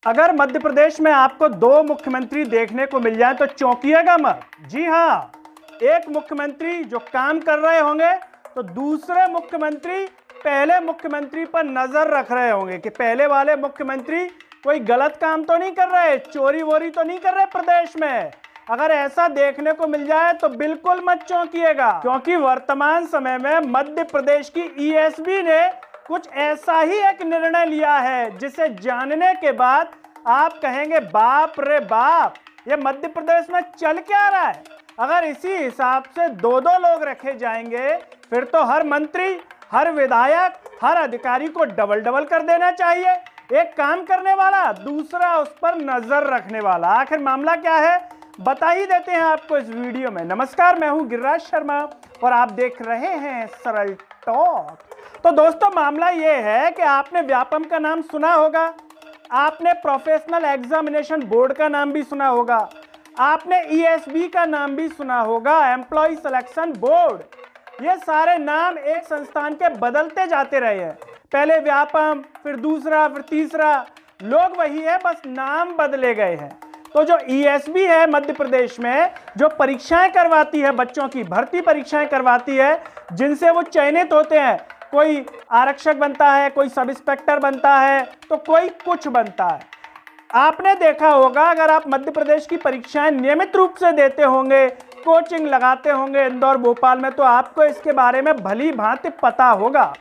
अगर मध्य प्रदेश में आपको दो मुख्यमंत्री देखने को मिल जाए तो चौंकिएगा मत। जी हाँ, एक मुख्यमंत्री जो काम कर रहे होंगे तो दूसरे मुख्यमंत्री पहले मुख्यमंत्री पर नजर रख रहे होंगे कि पहले वाले मुख्यमंत्री कोई गलत काम तो नहीं कर रहे, चोरी वोरी तो नहीं कर रहे प्रदेश में। अगर ऐसा देखने को मिल जाए तो बिल्कुल मत चौंकिएगा, क्योंकि वर्तमान समय में मध्य प्रदेश की ईएसबी ने कुछ ऐसा ही एक निर्णय लिया है जिसे जानने के बाद आप कहेंगे बाप रे बाप, ये मध्य प्रदेश में चल क्या रहा है। अगर इसी हिसाब से दो दो लोग रखे जाएंगे फिर तो हर मंत्री, हर विधायक, हर अधिकारी को डबल डबल कर देना चाहिए। एक काम करने वाला, दूसरा उस पर नजर रखने वाला। आखिर मामला क्या है बता ही देते हैं आपको इस वीडियो में। नमस्कार, मैं हूं गिरिराज शर्मा और आप देख रहे हैं सरल टॉक। तो दोस्तों, मामला ये है कि आपने व्यापम का नाम सुना होगा, आपने प्रोफेशनल एग्जामिनेशन बोर्ड का नाम भी सुना होगा, आपने ईएसबी का नाम भी सुना होगा, एम्प्लॉय सिलेक्शन बोर्ड। ये सारे नाम एक संस्थान के बदलते जाते रहे हैं, पहले व्यापम, फिर दूसरा, फिर तीसरा, लोग वही है, बस नाम बदले गए हैं। तो जो ईएसबी है मध्य प्रदेश में, जो परीक्षाएं करवाती है, बच्चों की भर्ती परीक्षाएं करवाती है, जिनसे वो चयनित होते हैं, कोई आरक्षक बनता है, कोई सब इंस्पेक्टर बनता है, तो कोई कुछ बनता है। आपने देखा होगा, अगर आप मध्य प्रदेश की परीक्षाएं नियमित रूप से देते होंगे, कोचिंग लगाते होंगे इंदौर भोपाल में, तो आपको इसके बारे में भली भांति पता होगा।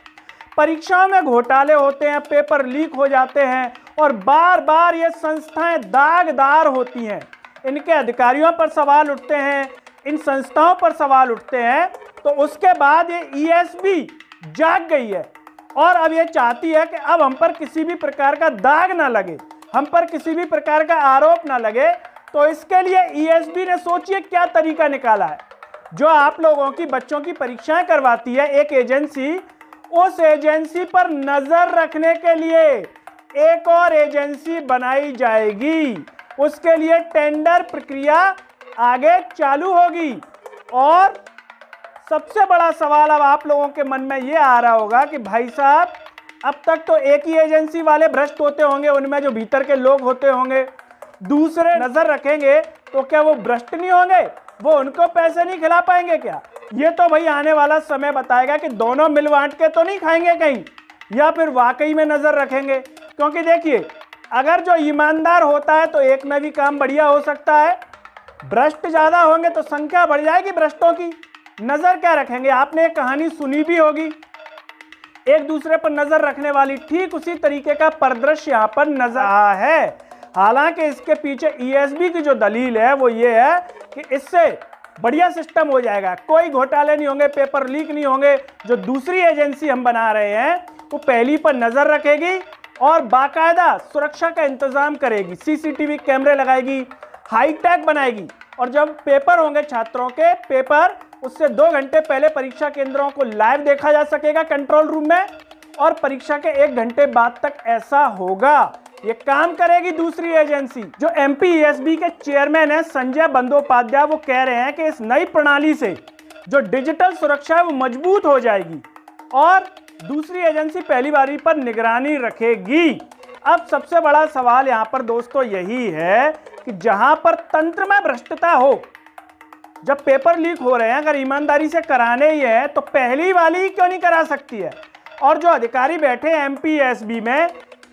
परीक्षाओं में घोटाले होते हैं, पेपर लीक हो जाते हैं और बार बार ये संस्थाएं दागदार होती हैं। इनके अधिकारियों पर सवाल उठते हैं, इन संस्थाओं पर सवाल उठते हैं। तो उसके बाद ये ईएसबी जाग गई है और अब ये चाहती है कि अब हम पर किसी भी प्रकार का दाग ना लगे, हम पर किसी भी प्रकार का आरोप ना लगे। तो इसके लिए ईएसबी ने सोचिए क्या तरीका निकाला है। जो आप लोगों की बच्चों की परीक्षाएं करवाती है एक एजेंसी, उस एजेंसी पर नजर रखने के लिए एक और एजेंसी बनाई जाएगी। उसके लिए टेंडर प्रक्रिया आगे चालू होगी। और सबसे बड़ा सवाल अब आप लोगों के मन में ये आ रहा होगा कि भाई साहब, अब तक तो एक ही एजेंसी वाले भ्रष्ट होते होंगे, उनमें जो भीतर के लोग होते होंगे, दूसरे नजर रखेंगे तो क्या वो भ्रष्ट नहीं होंगे, वो उनको पैसे नहीं खिला पाएंगे क्या? ये तो भाई आने वाला समय बताएगा कि दोनों मिल बांट के तो नहीं खाएंगे कहीं, या फिर वाकई में नजर रखेंगे। क्योंकि देखिए, अगर जो ईमानदार होता है तो एक में भी काम बढ़िया हो सकता है, भ्रष्ट ज्यादा होंगे तो संख्या बढ़ जाएगी भ्रष्टों की, नजर क्या रखेंगे। आपने एक कहानी सुनी भी होगी, एक दूसरे पर नजर रखने वाली, ठीक उसी तरीके का परिदृश्य यहाँ पर नजर आ है। हालांकि इसके पीछे ईएसबी की जो दलील है वो ये है कि इससे बढ़िया सिस्टम हो जाएगा, कोई घोटाले नहीं होंगे, पेपर लीक नहीं होंगे। जो दूसरी एजेंसी हम बना रहे हैं वो पहली पर नजर रखेगी और बाकायदा सुरक्षा का इंतजाम करेगी, सीसीटीवी कैमरे लगाएगी, हाईटेक बनाएगी। और जब पेपर होंगे छात्रों के, पेपर उससे 2 घंटे पहले परीक्षा केंद्रों को लाइव देखा जा सकेगा कंट्रोल रूम में, और परीक्षा के 1 घंटे बाद तक ऐसा होगा। ये काम करेगी दूसरी एजेंसी। जो एमपी ईएसबी के चेयरमैन है संजय बंदोपाध्याय, वो कह रहे हैं कि इस नई प्रणाली से जो डिजिटल सुरक्षा है वो मजबूत हो जाएगी और दूसरी एजेंसी पहली बारी पर निगरानी रखेगी। अब सबसे बड़ा सवाल यहाँ पर दोस्तों यही है कि जहां पर तंत्र में भ्रष्टता हो, जब पेपर लीक हो रहे हैं, अगर ईमानदारी से कराने ही है तो पहली वाली ही क्यों नहीं करा सकती है? और जो अधिकारी बैठे हैं एमपीएसबी में,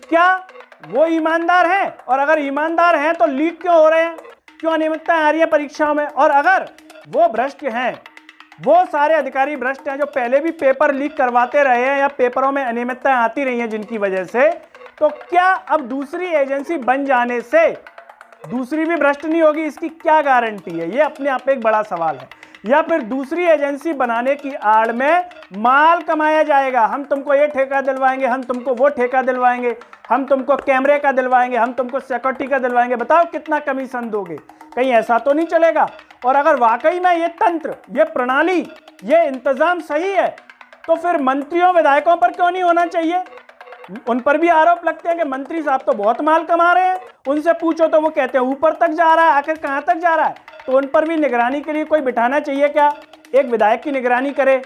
क्या वो ईमानदार हैं? और अगर ईमानदार हैं तो लीक क्यों हो रहे हैं, क्यों अनियमितताएं आ रही है परीक्षाओं में? और अगर वो भ्रष्ट हैं, वो सारे अधिकारी भ्रष्ट हैं जो पहले भी पेपर लीक करवाते रहे हैं या पेपरों में अनियमितताएं आती रही हैं जिनकी वजह से, तो क्या अब दूसरी एजेंसी बन जाने से दूसरी भी भ्रष्ट नहीं होगी? इसकी क्या गारंटी है? ये अपने आप एक बड़ा सवाल है। या फिर दूसरी एजेंसी बनाने की आड़ में माल कमाया जाएगा, हम तुमको ये ठेका दिलवाएंगे, हम तुमको वो ठेका दिलवाएंगे, हम तुमको कैमरे का दिलवाएंगे, हम तुमको सिक्योरिटी का दिलवाएंगे, बताओ कितना कमीशन दोगे? कहीं ऐसा तो नहीं चलेगा। और अगर वाकई में ये तंत्र, ये प्रणाली, ये इंतजाम सही है तो फिर मंत्रियों विधायकों पर क्यों नहीं होना चाहिए? उन पर भी आरोप लगते हैं कि मंत्री साहब तो बहुत माल कमा रहे हैं, उनसे पूछो तो वो कहते हैं ऊपर तक जा रहा है, आखिर कहां तक जा रहा है? तो उन पर भी निगरानी के लिए कोई बिठाना चाहिए क्या? एक विधायक की निगरानी करे,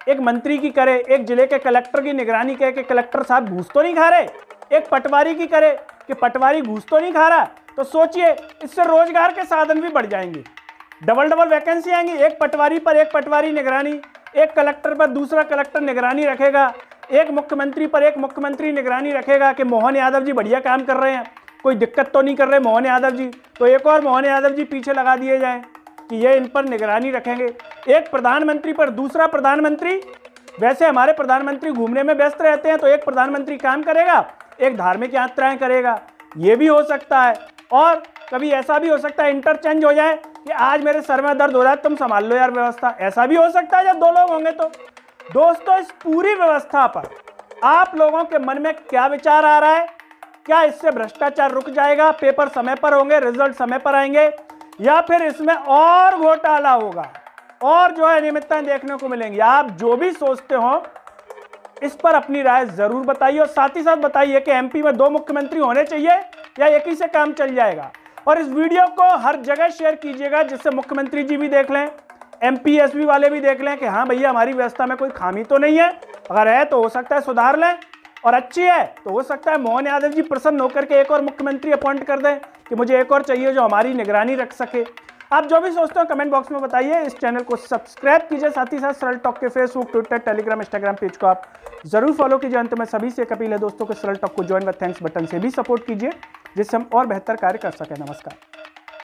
एक मंत्री की करे, एक जिले के कलेक्टर की निगरानी करे कि कलेक्टर साहब घूस तो नहीं खा रहे, एक पटवारी की करे कि पटवारी घूस तो नहीं खा रहा, तो सोचिए इससे रोजगार के साधन भी बढ़ जाएंगे, डबल डबल वैकेंसी आएंगी, एक पटवारी पर एक पटवारी निगरानी, एक कलेक्टर पर दूसरा कलेक्टर निगरानी रखेगा, एक मुख्यमंत्री पर एक मुख्यमंत्री निगरानी रखेगा कि मोहन यादव जी बढ़िया काम कर रहे हैं, कोई दिक्कत तो नहीं कर रहे मोहन यादव जी, तो एक और मोहन यादव जी पीछे लगा दिए जाएं कि ये इन पर निगरानी रखेंगे। एक प्रधानमंत्री पर दूसरा प्रधानमंत्री, वैसे हमारे प्रधानमंत्री घूमने में व्यस्त रहते हैं, तो एक प्रधानमंत्री काम करेगा, एक धार्मिक यात्राएं करेगा, ये भी हो सकता है। और कभी ऐसा भी हो सकता है इंटरचेंज हो जाए कि आज मेरे सर में दर्द हो रहा है, तुम संभाल लो यार व्यवस्था, ऐसा भी हो सकता है जब दो लोग होंगे तो। दोस्तों, इस पूरी व्यवस्था पर आप लोगों के मन में क्या विचार आ रहा है? क्या इससे भ्रष्टाचार रुक जाएगा, पेपर समय पर होंगे, रिजल्ट समय पर आएंगे, या फिर इसमें और घोटाला होगा और जो है अनियमितताएं देखने को मिलेंगी? आप जो भी सोचते हो इस पर अपनी राय जरूर बताइए, और साथ ही साथ बताइए कि एमपी में 2 मुख्यमंत्री होने चाहिए या एक ही से काम चल जाएगा। और इस वीडियो को हर जगह शेयर कीजिएगा जिससे मुख्यमंत्री जी भी देख लें, एमपी एसपी वाले भी देख लें कि हाँ भैया हमारी व्यवस्था में कोई खामी तो नहीं है, अगर है तो हो सकता है सुधार लें, और अच्छी है तो हो सकता है मोहन यादव जी प्रसन्न होकर के एक और मुख्यमंत्री अपॉइंट कर दें कि मुझे एक और चाहिए जो हमारी निगरानी रख सके। आप जो भी सोचते हो कमेंट बॉक्स में बताइए। इस चैनल को सब्सक्राइब कीजिए, साथ ही साथ सरल टॉक के Facebook, Twitter, Telegram, Instagram page को आप जरूर फॉलो कीजिए। अंत में सभी से एक अपील है दोस्तों को सरल टॉक को ज्वाइन व थैंक्स बटन से भी सपोर्ट कीजिए जिससे हम और बेहतर कार्य कर सकें। नमस्कार।